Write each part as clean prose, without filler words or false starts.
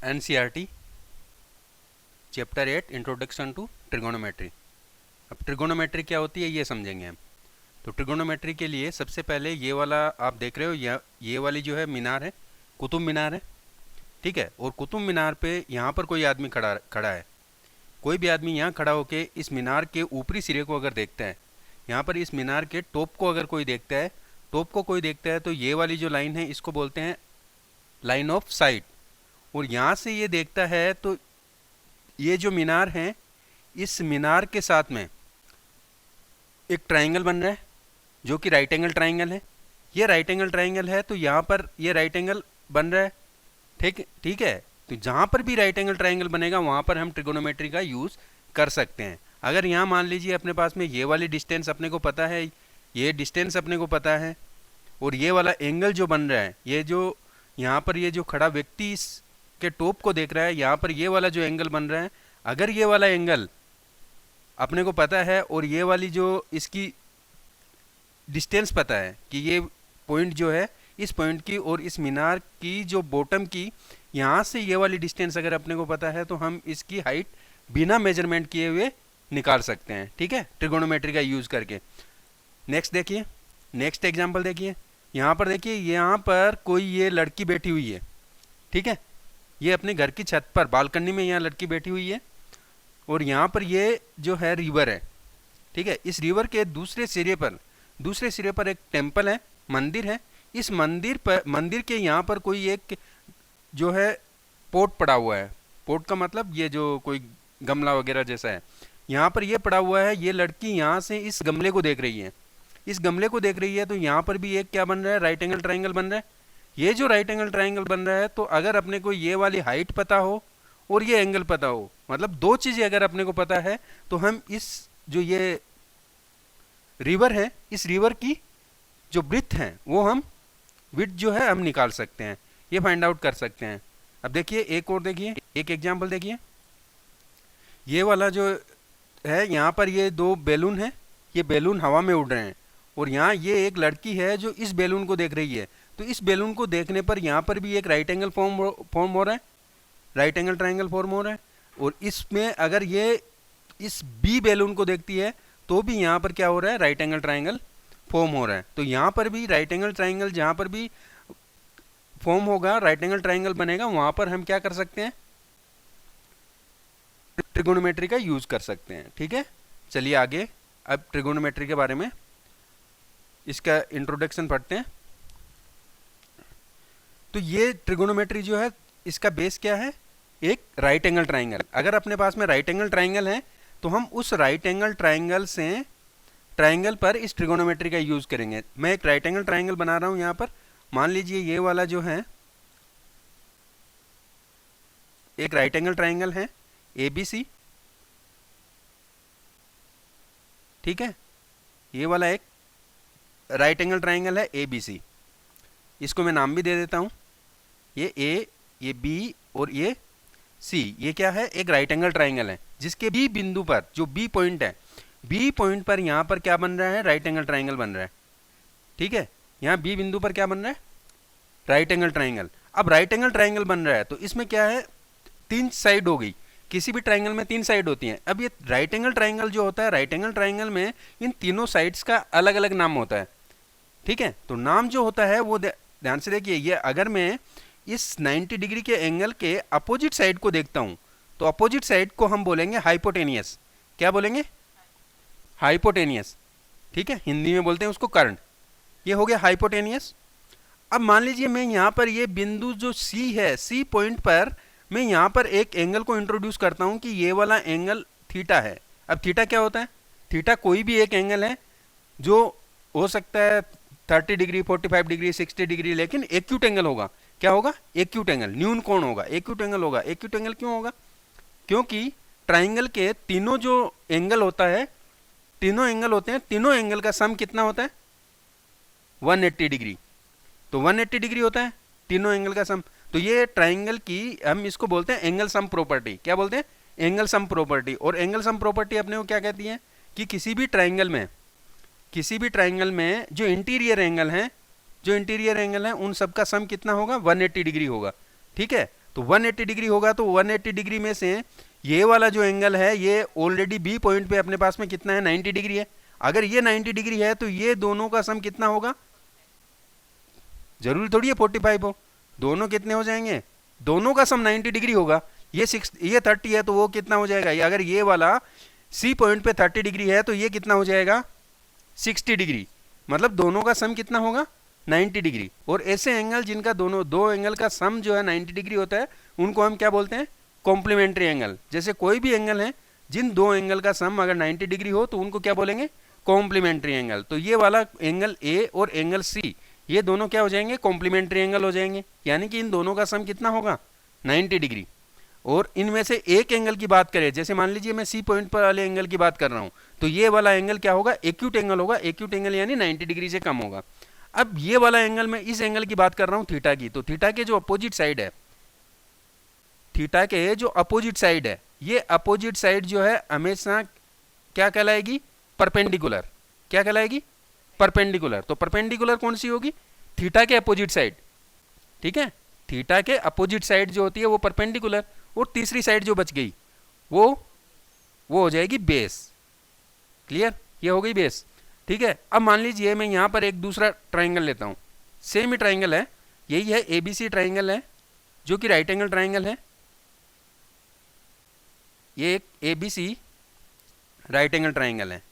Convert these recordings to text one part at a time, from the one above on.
NCERT chapter 8 introduction to trigonometry. अब trigonometry क्या होती है ये समझेंगे हम। तो ट्रिगोनोमेट्री के लिए सबसे पहले ये वाला आप देख रहे हो, ये वाली जो है मीनार है, कुतुब मीनार है, ठीक है। और कुतुब मीनार पे यहाँ पर कोई आदमी खड़ा है। कोई भी आदमी यहाँ खड़ा होकर इस मीनार के ऊपरी सिरे को अगर देखता है, यहाँ पर इस मीनार के टॉप को अगर कोई देखता है, तो ये वाली जो लाइन है इसको बोलते हैं लाइन ऑफ साइट। और यहाँ से ये देखता है तो ये जो मीनार है, इस मीनार के साथ में एक ट्राइंगल बन रहा है जो कि राइट एंगल ट्राइंगल है। ये राइट एंगल ट्राइंगल है तो यहाँ पर ये राइट एंगल बन रहा है, ठीक है। तो जहाँ पर भी राइट एंगल ट्राइंगल बनेगा वहाँ पर हम ट्रिगोनोमेट्री का यूज़ कर सकते हैं। अगर यहाँ मान लीजिए अपने पास में ये वाली डिस्टेंस अपने को पता है, ये डिस्टेंस अपने को पता है, और ये वाला एंगल जो बन रहा है, ये जो यहाँ पर ये जो खड़ा व्यक्ति इस के टॉप को देख रहा है, यहाँ पर ये वाला जो एंगल बन रहा है, अगर ये वाला एंगल अपने को पता है और ये वाली जो इसकी डिस्टेंस पता है कि ये पॉइंट जो है, इस पॉइंट की और इस मीनार की जो बॉटम की यहाँ से ये वाली डिस्टेंस अगर अपने को पता है, तो हम इसकी हाइट बिना मेजरमेंट किए हुए निकाल सकते हैं, ठीक है, ट्रिगोनोमेट्री का यूज़ करके। नेक्स्ट देखिए, नेक्स्ट एग्जाम्पल देखिए। यहाँ पर देखिए, यहाँ पर कोई ये लड़की बैठी हुई है, ठीक है। ये अपने घर की छत पर बालकनी में यहाँ लड़की बैठी हुई है, और यहाँ पर ये जो है रिवर है, ठीक है। इस रिवर के दूसरे सिरे पर एक टेम्पल है, मंदिर है। इस मंदिर के यहाँ पर कोई एक जो है पोट पड़ा हुआ है। पोट का मतलब ये जो कोई गमला वगैरह जैसा है, यहाँ पर ये पड़ा हुआ है। ये लड़की यहाँ से इस गमले को देख रही है, तो यहाँ पर भी एक क्या बन रहा है, राइट एंगल ट्राइंगल बन रहा है। ये जो राइट एंगल ट्राइंगल बन रहा है, तो अगर अपने को ये वाली हाइट पता हो और ये एंगल पता हो, मतलब दो चीज़ें अगर अपने को पता है, तो हम इस जो ये रिवर है, इस रिवर की जो ब्रिथ है वो हम विड्थ जो है हम निकाल सकते हैं, ये फाइंड आउट कर सकते हैं। अब देखिए एक और देखिए, एक एग्जाम्पल देखिए। ये वाला जो है, यहाँ पर ये दो बैलून है, ये बैलून हवा में उड़ रहे हैं, और यहाँ ये एक लड़की है जो इस बैलून को देख रही है। तो इस बैलून को देखने पर यहाँ पर भी एक राइट एंगल फॉर्म हो रहा है, राइट एंगल ट्राइंगल फॉर्म हो रहा है। और इसमें अगर ये इस बी बैलून को देखती है, तो भी यहाँ पर क्या हो रहा है, राइट एंगल ट्राइंगल फॉर्म हो रहा है। तो यहाँ पर भी राइट एंगल ट्राइंगल जहाँ पर भी फॉर्म होगा, राइट एंगल ट्राइंगल बनेगा, वहाँ पर हम क्या कर सकते हैं, ट्रिगोनोमेट्री का यूज़ कर सकते हैं, ठीक है। चलिए आगे अब ट्रिगोनोमेट्री के बारे में इसका इंट्रोडक्शन पढ़ते हैं। तो ये ट्रिगोनोमेट्री जो है, इसका बेस क्या है, एक राइट एंगल ट्राइंगल। अगर अपने पास में राइट एंगल ट्राइंगल है, तो हम उस राइट एंगल ट्राइंगल पर इस ट्रिगोनोमेट्री का यूज़ करेंगे। मैं एक राइट एंगल ट्राइंगल बना रहा हूँ यहाँ पर। मान लीजिए ये वाला जो है एक राइट एंगल ट्राइंगल है ABC, ठीक है। ये वाला एक राइट एंगल ट्राइंगल है ABC। इसको मैं नाम भी दे देता हूँ, ये A, ये B और ये C। ये क्या है, एक राइट एंगल ट्राइंगल है, जिसके B बिंदु पर जो B पॉइंट है, B पॉइंट पर यहाँ पर क्या बन रहा है, राइट एंगल ट्राइंगल बन रहा है, ठीक है। यहाँ B बिंदु पर क्या बन रहा है, राइट एंगल ट्राइंगल। अब राइट एंगल ट्राइंगल बन रहा है, तो इसमें क्या है, तीन साइड हो गई। किसी भी ट्राइंगल में तीन साइड होती हैं। अब ये राइट एंगल ट्राइंगल जो होता है, राइट एंगल ट्राइंगल में इन तीनों साइड्स का अलग अलग नाम होता है, ठीक है। तो नाम जो होता है वो ध्यान से देखिए। ये अगर मैं इस 90 डिग्री के एंगल के अपोजिट साइड को देखता हूँ, तो अपोजिट साइड को हम बोलेंगे हाइपोटेनियस। क्या बोलेंगे, हाइपोटेनियस, ठीक है। हिंदी में बोलते हैं उसको कर्ण। ये हो गया हाइपोटेनियस। अब मान लीजिए मैं यहाँ पर ये बिंदु जो C है, C पॉइंट पर मैं यहाँ पर एक एंगल को इंट्रोड्यूस करता हूँ कि ये वाला एंगल थीटा है। अब थीटा क्या होता है, थीटा कोई भी एक एंगल है जो हो सकता है 30 डिग्री, 45 डिग्री, 60 डिग्री, लेकिन एक्यूट एंगल होगा। क्या होगा, एक्यूट एंगल, न्यून कोण होगा, एक्यूट एंगल होगा। एक्यूट एंगल क्यों होगा, क्योंकि ट्राइंगल के तीनों जो एंगल होता है, तीनों एंगल होते हैं, तीनों एंगल का सम कितना होता है, 180 डिग्री। तो 180 डिग्री होता है तीनों एंगल का सम। तो ये ट्राइंगल की हम इसको बोलते हैं एंगल सम प्रॉपर्टी। क्या बोलते हैं, एंगल सम प्रॉपर्टी। और एंगल सम प्रॉपर्टी अपने को क्या कहती है कि किसी भी ट्राइंगल में जो इंटीरियर एंगल हैं उन सब का सम कितना होगा, 180 डिग्री होगा, ठीक है। तो 180 डिग्री होगा तो 180 डिग्री में से ये वाला जो एंगल है ये ऑलरेडी बी पॉइंट पे अपने पास में कितना है, 90 डिग्री है। अगर ये 90 डिग्री है तो ये दोनों का सम कितना होगा, जरूरी थोड़ी है 45 हो, दोनों कितने हो जाएंगे, दोनों का सम 90 डिग्री होगा। ये 30 है तो वो कितना हो जाएगा, ये अगर ये वाला सी पॉइंट पे 30 डिग्री है तो ये कितना हो जाएगा 60 डिग्री, मतलब दोनों का सम कितना होगा 90 डिग्री। और ऐसे एंगल जिनका दोनों दो एंगल का सम जो है 90 डिग्री होता है उनको हम क्या बोलते हैं, कॉम्प्लीमेंट्री एंगल। जैसे कोई भी एंगल है जिन दो एंगल का सम अगर 90 डिग्री हो तो उनको क्या बोलेंगे, कॉम्प्लीमेंट्री एंगल। तो ये वाला एंगल ए और एंगल सी ये दोनों क्या हो जाएंगे, कॉम्प्लीमेंट्री एंगल हो जाएंगे, यानी कि इन दोनों का सम कितना होगा 90 डिग्री। और इनमें से एक एंगल की बात करें, जैसे मान लीजिए मैं सी पॉइंट पर वाले एंगल की बात कर रहा हूं, तो ये वाला एंगल क्या होगा, एक्यूट एंगल होगा। एक्यूट एंगल यानी 90 डिग्री से कम होगा। अब ये वाला एंगल, मैं इस एंगल की बात कर रहा हूं थीटा की, तो थीटा के जो अपोजिट साइड है, थीटा के जो अपोजिट साइड है, ये अपोजिट साइड जो है हमेशा क्या कहलाएगी, परपेंडिकुलर। क्या कहलाएगी, परपेंडिकुलर। तो परपेंडिकुलर कौन सी होगी, थीटा के अपोजिट साइड, ठीक है, थीटा के अपोजिट साइड जो होती है वो परपेंडिकुलर। और तीसरी साइड जो बच गई वो हो जाएगी बेस। क्लियर, ये हो गई बेस, ठीक है। अब मान लीजिए मैं यहां पर एक दूसरा ट्राइंगल लेता हूं, सेम ही ट्राइंगल है, यही है एबीसी ट्राइंगल है जो कि राइट एंगल ट्राइंगल है। ये एक एबीसी राइट एंगल ट्राइंगल है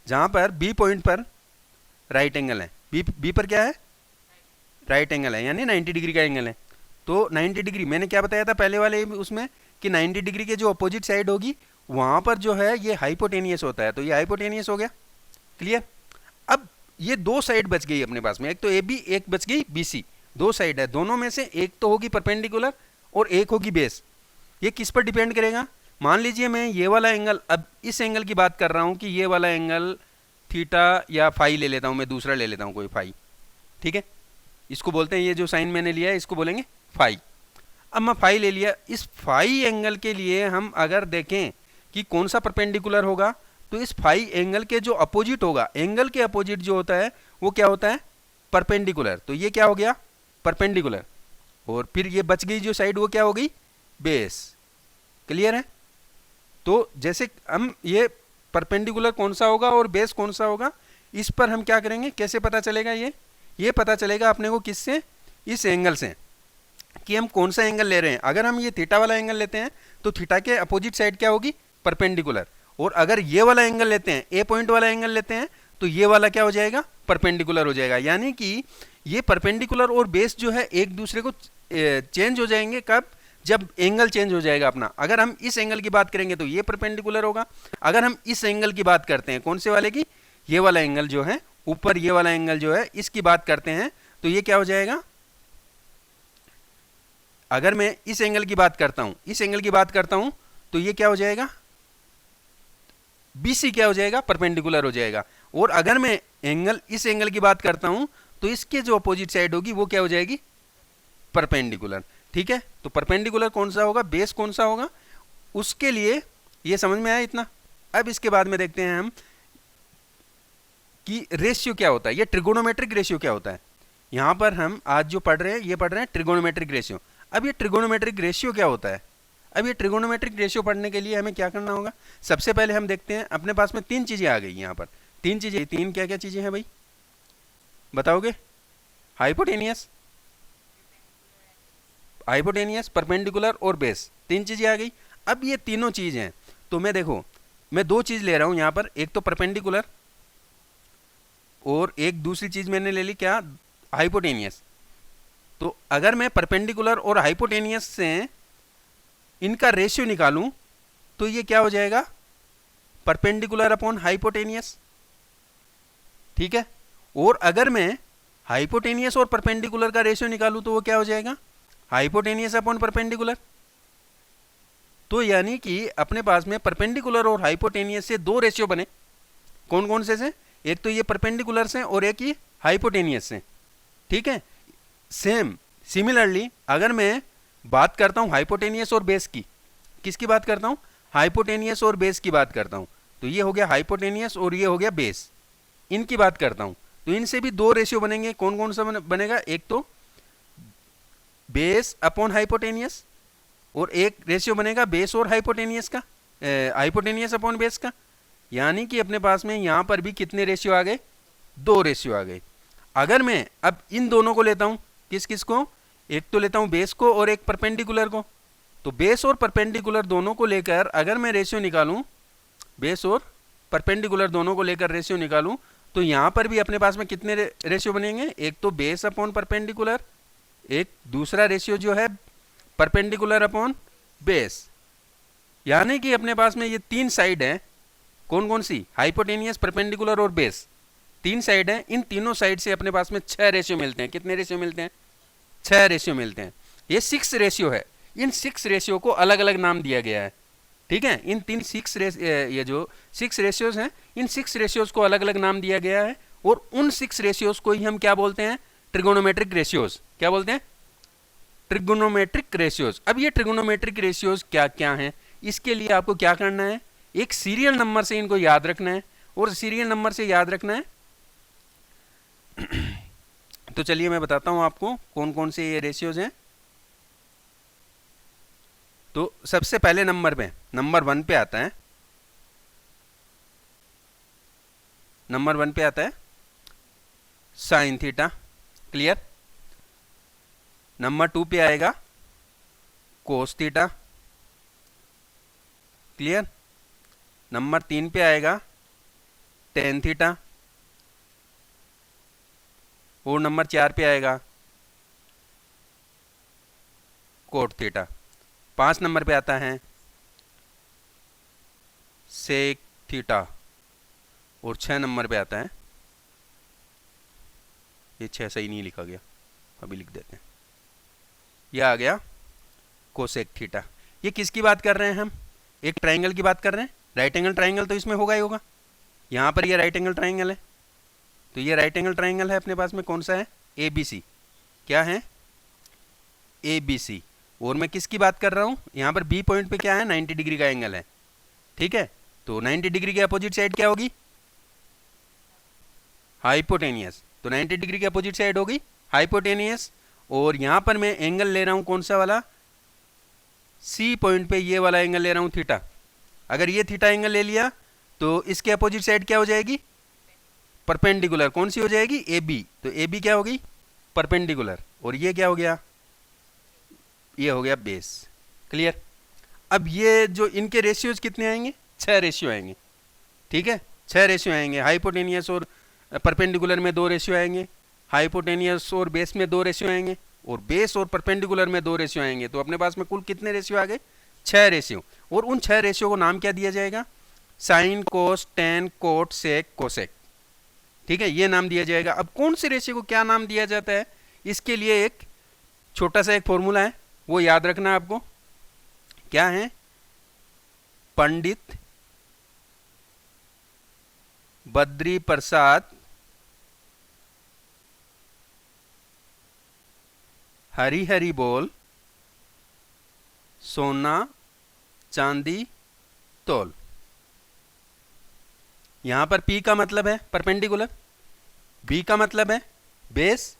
जहां पर बी पॉइंट पर राइट एंगल है, बी पर क्या है, राइट एंगल है, यानी 90 डिग्री का एंगल है। तो 90 डिग्री मैंने क्या बताया था पहले वाले उसमें कि 90 डिग्री के जो अपोजिट साइड होगी वहां पर जो है ये हाइपोटेनियस होता है, तो ये हाइपोटेनियस हो गया। क्लियर। अब ये दो साइड बच गई अपने पास में, एक तो ए बी, एक बच गई बी सी। दो साइड है, दोनों में से एक तो होगी परपेंडिकुलर और एक होगी बेस। ये किस पर डिपेंड करेगा, मान लीजिए मैं ये वाला एंगल, अब इस एंगल की बात कर रहा हूं कि ये वाला एंगल थीटा या फाई ले लेता हूं, मैं दूसरा ले लेता हूं कोई फाई, ठीक है, इसको बोलते हैं, ये जो साइन मैंने लिया है इसको बोलेंगे फाई। अब मैं फाई ले लिया, इस फाई एंगल के लिए हम अगर देखें कि कौन सा परपेंडिकुलर होगा, तो इस फाई एंगल के जो अपोजिट होगा, एंगल के अपोजिट जो होता है वो क्या होता है, परपेंडिकुलर। तो ये क्या हो गया, परपेंडिकुलर। और फिर ये बच गई जो साइड वो क्या हो गई, बेस। क्लियर है। तो जैसे हम ये परपेंडिकुलर कौन सा होगा और बेस कौन सा होगा, इस पर हम क्या करेंगे, कैसे पता चलेगा, ये पता चलेगा अपने को किससे, इस एंगल से, कि हम कौन सा एंगल ले रहे हैं। अगर हम ये थीटा वाला एंगल लेते हैं तो थीटा के अपोजिट साइड क्या होगी, परपेंडिकुलर। और अगर ये वाला एंगल लेते हैं, ए पॉइंट वाला एंगल लेते हैं, तो ये वाला क्या हो जाएगा, परपेंडिकुलर हो जाएगा। यानी कि ये परपेंडिकुलर और बेस जो है एक दूसरे को चेंज हो जाएंगे, कब, जब एंगल चेंज हो जाएगा अपना। अगर हम इस एंगल की बात करेंगे तो ये परपेंडिकुलर होगा, अगर हम इस एंगल की बात करते हैं, कौन से वाले की, ये वाला एंगल जो है ऊपर, ये वाला एंगल जो है इसकी बात करते हैं, तो ये क्या हो जाएगा, अगर मैं इस एंगल की बात करता हूं, इस एंगल की बात करता हूं, तो ये क्या हो जाएगा, बीसी क्या हो जाएगा, परपेंडिकुलर हो जाएगा। और अगर मैं एंगल, इस एंगल की बात करता हूं, तो इसके जो अपोजिट साइड होगी वो क्या हो जाएगी, परपेंडिकुलर। ठीक है, तो परपेंडिकुलर कौन सा होगा, बेस कौन सा होगा, उसके लिए ये समझ में आया इतना। अब इसके बाद में देखते हैं हम कि रेशियो क्या होता है, ये ट्रिगोनोमेट्रिक रेशियो क्या होता है। यहां पर हम आज जो पढ़ रहे हैं, ये पढ़ रहे हैं ट्रिगोनोमेट्रिक रेशियो। अब ये ट्रिगोनोमेट्रिक रेशियो क्या होता है, अब ये ट्रिगोनोमेट्रिक रेशियो पढ़ने के लिए हमें क्या करना होगा, सबसे पहले हम देखते हैं, अपने पास में तीन चीजें आ गई यहाँ पर, तीन चीजें, तीन क्या क्या चीजें हैं भाई, बताओगे, हाइपोटेनियस, हाइपोटेनियस, परपेंडिकुलर और बेस, तीन चीजें आ गई। अब ये तीनों चीज हैं, तो मैं देखो, मैं दो चीज ले रहा हूं यहां पर, एक तो परपेंडिकुलर और एक दूसरी चीज मैंने ले ली क्या, हाइपोटेनियस। तो अगर मैं परपेंडिकुलर और हाइपोटेनियस से इनका रेशियो निकालूं तो ये क्या हो जाएगा, परपेंडिकुलर अपॉन हाइपोटेनियस। ठीक है, और अगर मैं हाइपोटेनियस और परपेंडिकुलर का रेशियो निकालूं तो वो क्या हो जाएगा, हाइपोटेनियस अपॉन परपेंडिकुलर। तो यानी कि अपने पास में परपेंडिकुलर और हाइपोटेनियस से दो रेशियो बने, कौन कौन से, एक तो ये परपेंडिकुलर से और एक ये हाइपोटेनियस से। ठीक है, सेम सिमिलरली अगर मैं बात करता हूं हाइपोटेनियस और बेस की, किसकी बात करता हूं, हाइपोटेनियस और बेस की बात करता हूं, तो ये हो गया हाइपोटेनियस और ये हो गया बेस, इनकी बात करता हूं, तो इनसे भी दो रेशियो बनेंगे, कौन कौन सा बनेगा, एक तो बेस अपॉन हाइपोटेनियस और एक रेशियो बनेगा बेस और हाइपोटेनियस का, हाइपोटेनियस अपॉन बेस का, यानी कि अपने पास में यहाँ पर भी कितने रेशियो आ गए, 2 रेशियो आ गए। अगर मैं अब इन दोनों को लेता हूँ, किस किस को, एक तो लेता हूँ बेस को और एक परपेंडिकुलर को, तो बेस और परपेंडिकुलर दोनों को लेकर अगर मैं रेशियो निकालूं, बेस और परपेंडिकुलर दोनों को लेकर रेशियो निकालूं, तो यहाँ पर भी अपने पास में कितने रेशियो बनेंगे, एक तो बेस अपॉन परपेंडिकुलर, एक दूसरा रेशियो जो है परपेंडिकुलर अपॉन बेस, यानी कि अपने पास में ये 3 साइड हैं, कौन कौन सी, हाइपोटेनियस, परपेंडिकुलर और बेस, 3 साइड हैं। इन तीनों साइड से अपने पास में 6 रेशियो मिलते हैं। कितने रेशियो मिलते हैं, 6 रेशियो मिलते हैं। ये 6 रेशियो है। इन 6 रेशियो को अलग अलग नाम दिया गया है, ठीक है। इन 6 ये जो 6 रेशियोज हैं, इन 6 रेशियोज को अलग अलग नाम दिया गया है, और उन 6 रेशियोज को ही हम क्या बोलते हैं, ट्रिगोनोमेट्रिक रेशियोज। क्या बोलते हैं, ट्रिगोनोमेट्रिक रेशियोज। अब ये ट्रिगोनोमेट्रिक रेशियोज क्या क्या हैं, इसके लिए आपको क्या करना है, एक सीरियल नंबर से इनको याद रखना है, और सीरियल नंबर से याद रखना है तो चलिए मैं बताता हूं आपको कौन कौन से ये रेशियोज हैं। तो सबसे पहले नंबर 1 पे आता है, नंबर 1 पे आता है साइन थीटा, क्लियर। नंबर 2 पे आएगा कोस थीटा, क्लियर। नंबर 3 पे आएगा टेन थीटा, और नंबर 4 पे आएगा कोट थीटा। 5 नंबर पे आता है सेक थीटा, और 6 नंबर पे आता है, ये 6 सही नहीं लिखा गया, अभी लिख देते हैं, यह आ गया कोसेक थीटा। ये किसकी बात कर रहे हैं हम, एक ट्राइंगल की बात कर रहे हैं। राइट एंगल ट्राइंगल तो इसमें होगा ही होगा, यहाँ पर ये राइट एंगल ट्राइंगल है, तो ये राइट एंगल ट्राइंगल है अपने पास में, कौन सा है, ABC। क्या है, ABC। और मैं किसकी बात कर रहा हूँ, यहाँ पर B पॉइंट पे क्या है, 90 डिग्री का एंगल है, ठीक है। तो 90 डिग्री के अपोजिट साइड क्या होगी, हाइपोटेनियस। तो 90 डिग्री की अपोजिट साइड होगी हाइपोटेनियस, और यहाँ पर मैं एंगल ले रहा हूँ कौन सा वाला, C पॉइंट पे ये वाला एंगल ले रहा हूँ थीटा। अगर ये थीटा एंगल ले लिया तो इसके अपोजिट साइड क्या हो जाएगी, परपेंडिकुलर, कौन सी हो जाएगी, AB। तो AB क्या होगी, परपेंडिकुलर, और ये क्या हो गया, ये हो गया बेस, क्लियर। अब ये जो इनके रेशियोज कितने आएंगे, 6 रेशियो आएंगे, ठीक है, 6 रेशियो आएंगे। हाइपोटेनियस और परपेंडिकुलर में 2 रेशियो आएंगे, हाइपोटेनियस और बेस में 2 रेशियो आएंगे, और बेस और परपेंडिकुलर में 2 रेशियो आएंगे। तो अपने पास में कुल कितने रेशियो आ गए, 6 रेशियो। और उन 6 रेशियो को नाम क्या दिया जाएगा, साइन, कोस, टेन, कोट, सेक, कोसेक, ठीक है, ये नाम दिया जाएगा। अब कौन से रेशियो को क्या नाम दिया जाता है, इसके लिए एक छोटा सा एक फॉर्मूला है, वो याद रखना आपको। क्या है, पंडित बद्री प्रसाद हरी हरी बोल, सोना चांदी तोल। यहां पर P का मतलब है परपेंडिकुलर, B का मतलब है बेस,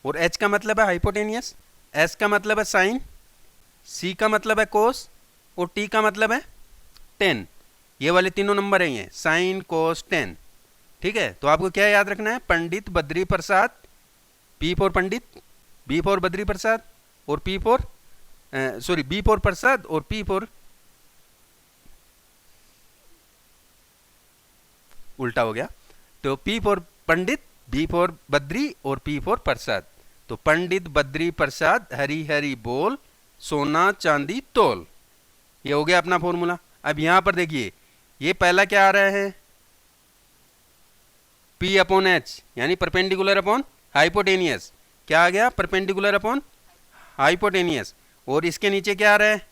और H का मतलब है हाइपोटेनियस, S का मतलब है साइन, C का मतलब है कोस, और T का मतलब है टेन। ये वाले तीनों नंबर हैं, ये साइन, कोस, टेन, ठीक है। तो आपको क्या याद रखना है, Pandit Badri Prasad, P for Pandit, B for Badri Prasad, और B फॉर प्रसाद, और P फॉर, उल्टा हो गया, तो P for Pandit, B for Badri, और P फॉर प्रसाद। तो पंडित बद्री प्रसाद हरी हरी बोल, सोना चांदी तोल, ये हो गया अपना फॉर्मूला। अब यहां पर देखिए, ये पहला क्या आ रहा है, P अपॉन H, यानी परपेंडिकुलर अपॉन हाइपोटेनियस। क्या आ गया, परपेंडिकुलर अपॉन हाइपोटेनियस। और इसके नीचे क्या आ रहा है,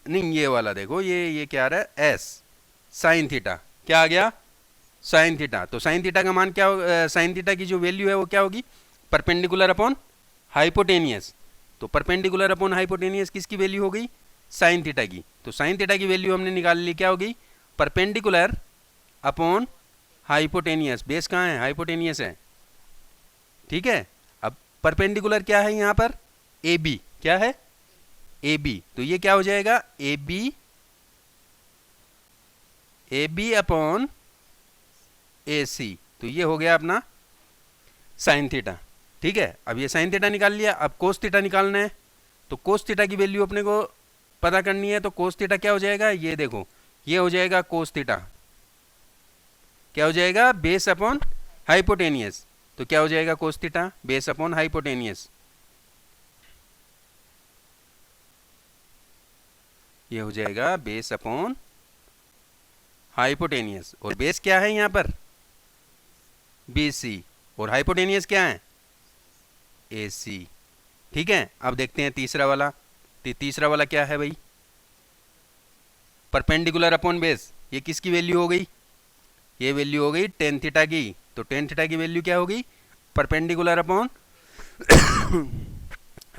नहीं ये वाला देखो, ये क्या आ रहा है, S, साइन थीटा। क्या आ गया, साइन थीटा। तो साइन थीटा का मान क्या होगा, साइन थीटा की जो वैल्यू है वो क्या होगी, परपेंडिकुलर अपॉन हाइपोटेनियस। तो परपेंडिकुलर अपॉन हाइपोटेनियस किसकी वैल्यू हो गई, साइन थीटा की। तो साइन थीटा की वैल्यू हमने निकाल ली, क्या होगी, परपेंडिकुलर अपॉन हाइपोटेनियस। बेस कहाँ है, हाइपोटेनियस है, ठीक है। अब परपेंडिकुलर क्या है यहाँ पर, AB, क्या है ए बी, तो ये क्या हो जाएगा, ए बी अपॉन ए सी, तो ये हो गया अपना साइन थीटा। ठीक है, अब ये साइन थीटा निकाल लिया, अब कोस थीटा निकालना है, तो कोस थीटा की वैल्यू अपने को पता करनी है। तो कोस थीटा क्या हो जाएगा, ये देखो, ये हो जाएगा कोस थीटा, क्या हो जाएगा, बेस अपॉन हाइपोटेनियस। तो क्या हो जाएगा cos theta base upon hypotenuse, ये हो जाएगा बेस अपॉन हाइपोटेनियस। और बेस क्या है यहाँ पर, बी सी, और हाइपोटेनियस क्या है, ए सी। ठीक है, अब देखते हैं तीसरा वाला। तीसरा वाला क्या है भाई, परपेंडिकुलर अपॉन बेस। ये किसकी वैल्यू हो गई, ये वैल्यू हो गई टेन थीटा की। तो टेन थीटा की वैल्यू क्या होगी, perpendicular upon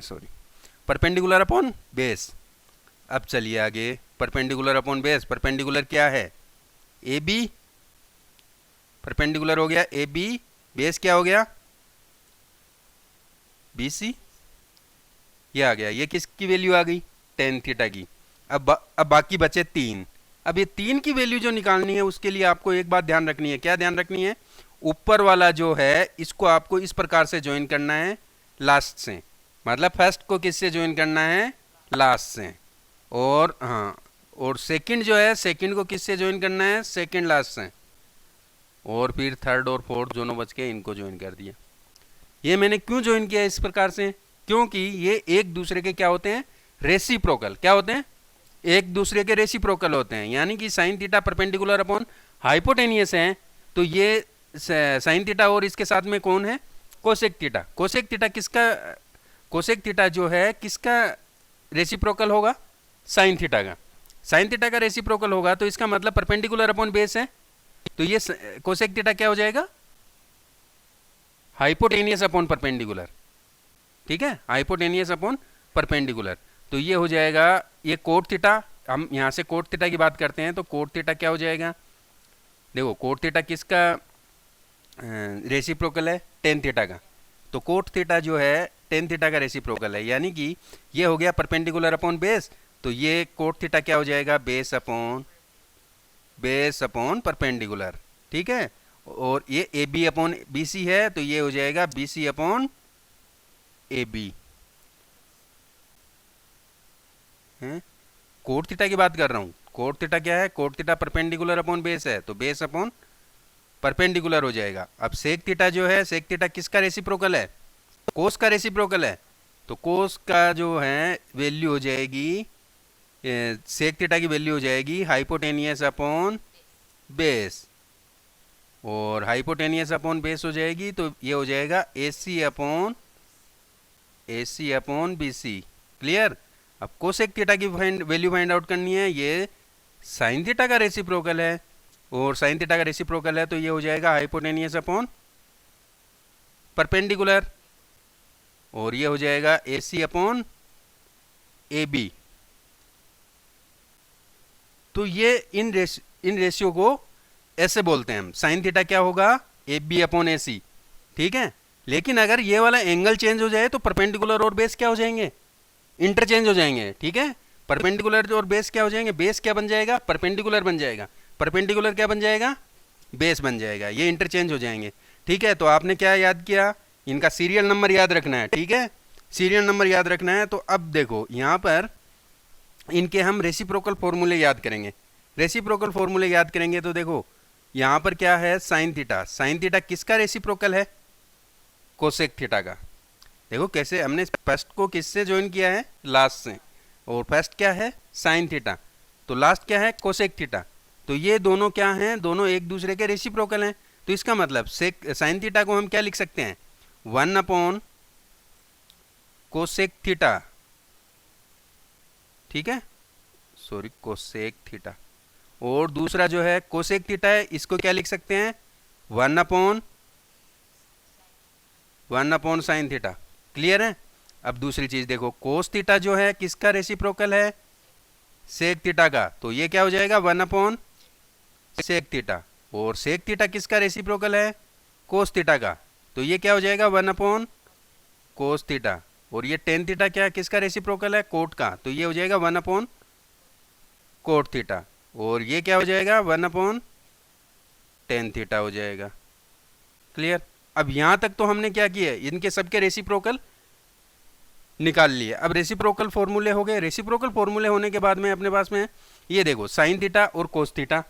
sorry, perpendicular upon base. अब चलिए आगे, परपेंडिकुलर अपॉन बेस, परपेंडिकुलर क्या है, ए बी, परपेंडिकुलर हो गया ए बी, बेस क्या हो गया, बी सी, ये आ गया। ये किसकी वैल्यू आ गई, टेन थीटा की। अब बाकी बचे तीन। अब ये तीन की वैल्यू जो निकालनी है उसके लिए आपको एक बात ध्यान रखनी है, क्या ध्यान रखनी है, ऊपर वाला जो है इसको आपको इस प्रकार से ज्वाइन करना है लास्ट से, मतलब फर्स्ट को किससे ज्वाइन करना है, लास्ट से, और हाँ, और सेकंड जो है सेकंड को किससे ज्वाइन करना है, सेकंड लास्ट से, और फिर थर्ड और फोर्थ दोनों बच के इनको ज्वाइन कर दिया। ये मैंने क्यों ज्वाइन किया इस प्रकार से, क्योंकि ये एक दूसरे के क्या होते हैं, रेसिप्रोकल, क्या होते हैं, एक दूसरे के रेसिप्रोकल होते हैं। यानी कि sine theta perpendicular upon hypotenuse है, तो ये साइन थीटा और इसके साथ में कौन है, कोसेक थीटा। कोसेक थीटा किसका, कोसेक थीटा जो है किसका रेसिप्रोकल होगा, साइन थीटा का। साइन थीटा का रेसिप्रोकल होगा तो इसका मतलब परपेंडिकुलर अपॉन बेस है, तो ये कोसेक थीटा क्या हो जाएगा, हाइपोटेनियस अपॉन परपेंडिकुलर। ठीक है, हाइपोटेनियस अपॉन परपेंडिकुलर, तो ये हो जाएगा, ये कोट थीटा, हम यहाँ से कोट थीटा की बात करते हैं, तो कोट थीटा क्या हो जाएगा, देखो कोट थीटा किसका रेसिप्रोकल है, टेन थीटा का। तो कोट थीटा जो है टेन थीटा का रेसिप्रोकल है, यानी कि ये हो गया परपेंडिकुलर अपॉन बेस, तो ये कोट थीटा क्या हो जाएगा, बेस अपॉन परपेंडिकुलर। ठीक है, और ये A B upon B C है, तो ये हो जाएगा B C upon A B. Cot theta की बात कर रहा हूँ, कोट थीटा क्या है, cot theta perpendicular upon base है, तो बेस अपॉन परपेंडिकुलर हो जाएगा। अब सेक थीटा जो है, सेक थीटा किसका रेसिप्रोकल है, कोस का रेसिप्रोकल है, तो कोस का जो है वैल्यू हो जाएगी, सेक थीटा की वैल्यू हो जाएगी हाइपोटेनियस अपॉन बेस, और हाइपोटेनियस अपॉन बेस हो जाएगी, तो ये हो जाएगा ए सी अपॉन बी सी। क्लियर। अब कोसेक थीटा की वैल्यू फाइंड आउट करनी है, ये साइन थीटा का रेसिप्रोकल है, और साइन थीटा का रेसिप्रोकल है, तो ये हो जाएगा हाइपोटेनियस अपॉन परपेंडिकुलर, और ये हो जाएगा ए सी अपॉन ए बी। तो ये इन रेशियो को ऐसे बोलते हैं हम, साइन थीटा क्या होगा, ए बी अपॉन ए सी। ठीक है, लेकिन अगर ये वाला एंगल चेंज हो जाए तो परपेंडिकुलर और बेस क्या हो जाएंगे, इंटरचेंज हो जाएंगे। ठीक है, परपेंडिकुलर और बेस क्या हो जाएंगे, बेस क्या बन जाएगा, परपेंडिकुलर बन जाएगा, परपेंडिकुलर क्या बन जाएगा, बेस बन जाएगा, ये इंटरचेंज हो जाएंगे। ठीक है, तो आपने क्या याद किया, इनका सीरियल नंबर याद रखना है। ठीक है, सीरियल नंबर याद रखना है। तो अब देखो यहाँ पर इनके हम रेसिप्रोकल फॉर्मूले याद करेंगे। रेसिप्रोकल फॉर्मूले याद करेंगे तो देखो यहाँ पर क्या है, साइन थीटा, साइन थीटा किसका रेसिप्रोकल है, कोसेक थीटा का। देखो कैसे हमने फर्स्ट को किससे ज्वाइन किया है, लास्ट से, और फर्स्ट क्या है, साइन थीटा, तो लास्ट क्या है, कोसेक थीटा। तो ये दोनों क्या हैं, दोनों एक दूसरे के रेसिप्रोकल हैं। तो इसका मतलब साइन थीटा को हम क्या लिख सकते हैं, 1 अपॉन कोसेक थीटा। ठीक है, सॉरी कोसेक थीटा, और दूसरा जो है कोसेक थीटा है, इसको क्या लिख सकते हैं, 1 अपॉन साइन थीटा। क्लियर है। अब दूसरी चीज देखो, कोस थीटा जो है किसका रेसिप्रोकल है, सेक थीटा का, तो ये क्या हो जाएगा, 1 अपॉन सेक थीटा, और सेक थीटा किसका रेसिप्रोकल है, कोस थीटा का, तो ये क्या हो जाएगा, 1 अपॉन कोस थीटा। और ये टेन थीटा क्या किसका रेसिप्रोकल है, कोट का, तो ये हो जाएगा 1 कोट थीटा, और ये क्या हो जाएगा 1 टेन थीटा हो जाएगा। क्लियर। अब यहां तक तो हमने क्या किया, इनके सबके रेसिप्रोकल निकाल लिए। अब रेसिप्रोकल फॉर्मूले हो गए। रेसिप्रोकल फॉर्मूले होने के बाद में अपने पास में ये देखो साइन थीटा और कोस थीटा।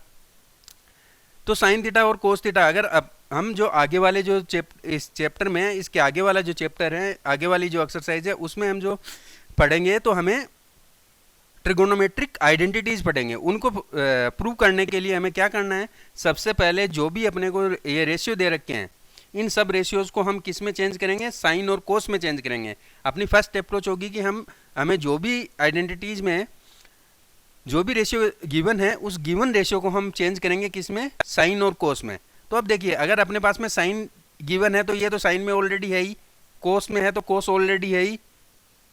तो साइन थीटा और कोस थीटा, अगर अब हम जो आगे वाले जो इस चैप्टर में इसके आगे वाला जो चैप्टर है, आगे वाली जो एक्सरसाइज है, उसमें हम जो पढ़ेंगे तो हमें ट्रिगोनोमेट्रिक आइडेंटिटीज पढ़ेंगे। उनको प्रूव करने के लिए हमें क्या करना है, सबसे पहले जो भी अपने को ये रेशियो दे रखे हैं, इन सब रेशियोज को हम किस में चेंज करेंगे, साइन और कोस में चेंज करेंगे। अपनी फर्स्ट अप्रोच होगी कि हमें जो भी आइडेंटिटीज में जो भी रेशियो गिवन है, उस गिवन रेशियो को हम चेंज करेंगे किस में, साइन और कोस में। तो अब देखिए, अगर अपने पास में साइन गिवन है तो ये तो साइन में ऑलरेडी है ही, कोस में है तो कोस ऑलरेडी है ही,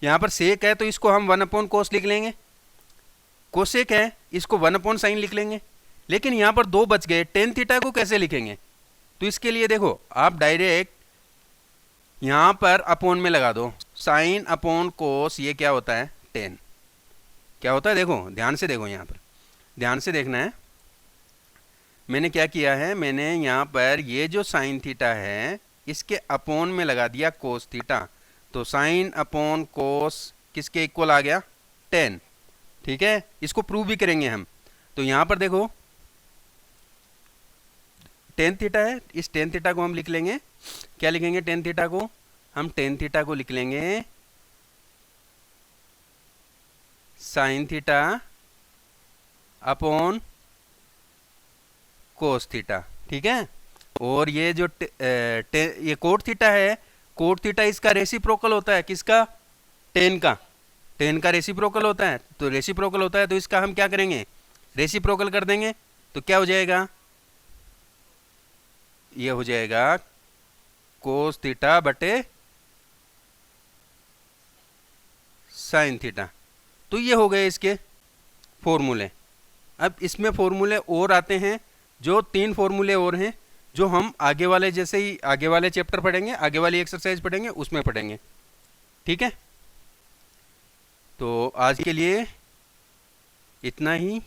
यहाँ पर सेक है तो इसको हम 1/कोस लिख लेंगे, कोसेक है इसको 1/साइन लिख लेंगे। लेकिन यहाँ पर दो बच गए, टेन थीटा को कैसे लिखेंगे, तो इसके लिए देखो आप डायरेक्ट यहाँ पर अपोन में लगा दो, साइन अपॉन कोस, ये क्या होता है 10, क्या होता है, देखो ध्यान से देखो, यहाँ पर ध्यान से देखना है। मैंने क्या किया है, मैंने यहाँ पर ये जो साइन थीटा है इसके अपोन में लगा दिया कोस थीटा, तो साइन अपॉन कोस किसके इक्वल आ गया 10। ठीक है, इसको प्रूव भी करेंगे हम। तो यहाँ पर देखो टेन थीटा है, इस टेन थीटा को हम लिख लेंगे, क्या लिखेंगे, टेन थीटा को हम टेन थीटा को लिख लेंगे sine theta upon cos theta. ठीक है, और ये जो ये कोट थीटा है, कोट थीटा इसका रेसिप्रोकल होता है, किसका, टेन का, टेन का रेसिप्रोकल होता है। तो रेसिप्रोकल होता है तो इसका हम क्या करेंगे, रेसिप्रोकल कर देंगे, तो क्या हो जाएगा, ये हो जाएगा कोस थीटा बटे साइन थीटा। तो ये हो गए इसके फॉर्मूले। अब इसमें फॉर्मूले और आते हैं, जो 3 फॉर्मूले और हैं, जो हम आगे वाले जैसे ही आगे वाले चैप्टर पढ़ेंगे, आगे वाली एक्सरसाइज पढ़ेंगे, उसमें पढ़ेंगे। ठीक है, तो आज के लिए इतना ही।